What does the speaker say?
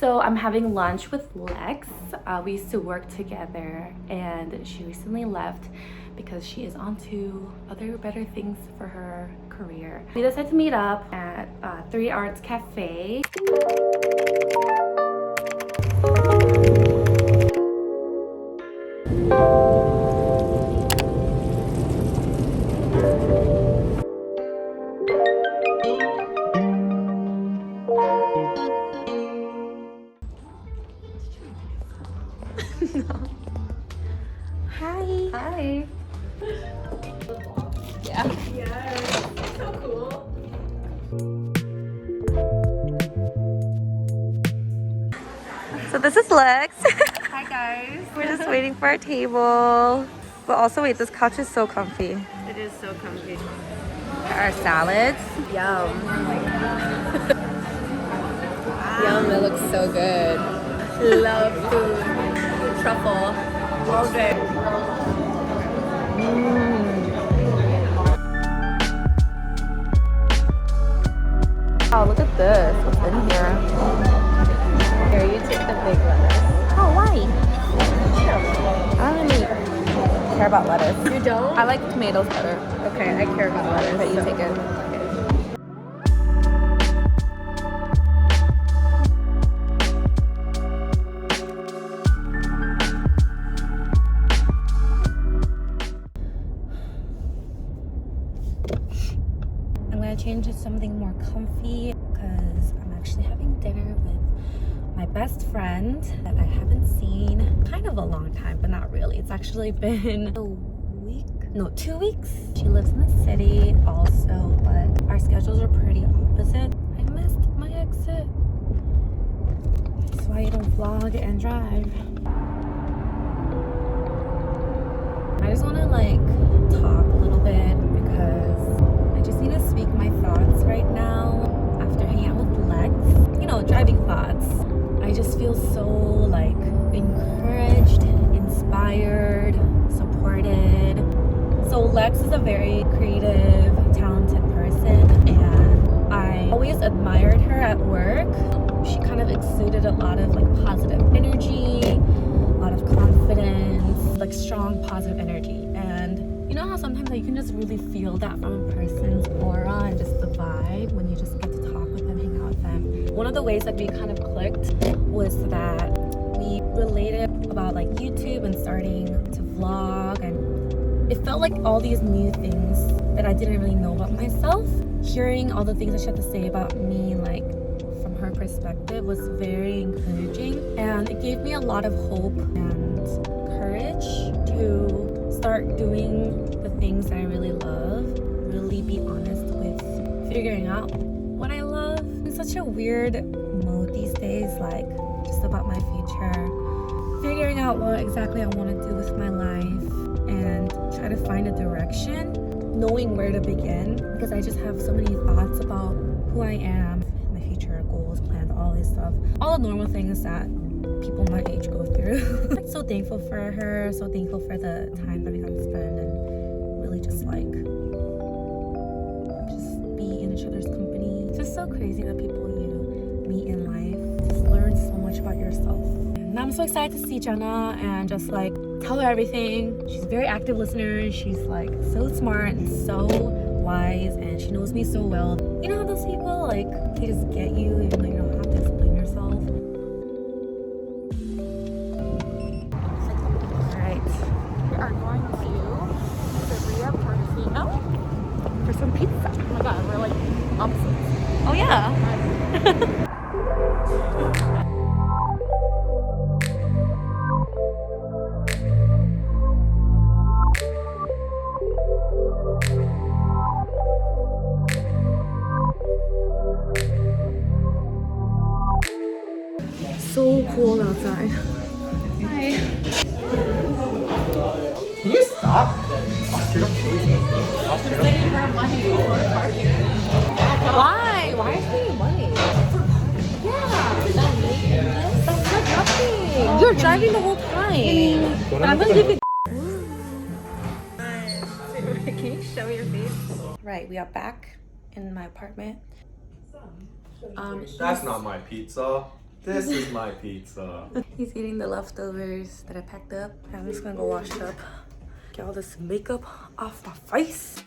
So I'm having lunch with Lex. We used to work together and she recently left because she is on to other better things for her career. We decided to meet up at 3 Arts Cafe. Hi. Hi. Yeah. Yes. So cool. So this is Lex. Hi guys. We're just waiting for our table. But also wait, this couch is so comfy. It is so comfy. Our salads. Yum. Yum, it looks so good. Love food. Truffle. All day. Oh, look at this. What's in here? Here, you take the big lettuce. Oh, why? I don't really care about lettuce. You don't? I like tomatoes better. Okay, I care about lettuce. But you take it. I'm gonna change to something more comfy because I'm actually having dinner with my best friend that I haven't seen kind of a long time, but not really. It's actually been a week, no, 2 weeks. She lives in the city also, but our schedules are pretty opposite. I missed my exit. That's why you don't vlog and drive. I just want to like talk a little bit because I just need to speak my thoughts right now after hanging out with Lex. You know, driving thoughts. I just feel so like encouraged, inspired, supported. So Lex is a very creative, talented person, and I always admired her at work. She kind of exuded a lot of like positive energy, a lot of confidence, like strong positive energy. And you know how sometimes like, you can just really feel that from a person's aura and just the vibe when you just get to talk with them, hang out with them. One of the ways that we kind of clicked was that we related about like YouTube and starting to vlog, and it felt like all these new things that I didn't really know about myself. Hearing all the things that she had to say about me, like from her perspective, was very encouraging, and it gave me a lot of hope and courage to start doing the things that I really love, really be honest with figuring out what I love. It's such a weird mode these days, like just about my future, figuring out what exactly I want to do with my life and try to find a direction, knowing where to begin, because I just have so many thoughts about who I am, my future goals, plans, all this stuff, all the normal things that people my age go through. I'm so thankful for her, so thankful for the time that we got to spend and really just like just be in each other's company. It's just so crazy that people you meet in life just learn so much about yourself. And I'm so excited to see Jenna and just like tell her everything. She's a very active listener. She's like so smart and so wise, and she knows me so well. You know how those people like they just get you even though you don't have to explain yourself. For some pizza. Oh my god, we're like opposites. Oh yeah. So cold outside. Hi. Can you stop? Why? Why are you paying money? Yeah. That's not nothing. You're driving the whole time. And I'm gonna give you. Can you show your face? Right, we are back in my apartment. That's not my pizza. This is my pizza. He's eating the leftovers that I packed up. I'm just gonna go wash it up. Get all this makeup off my face.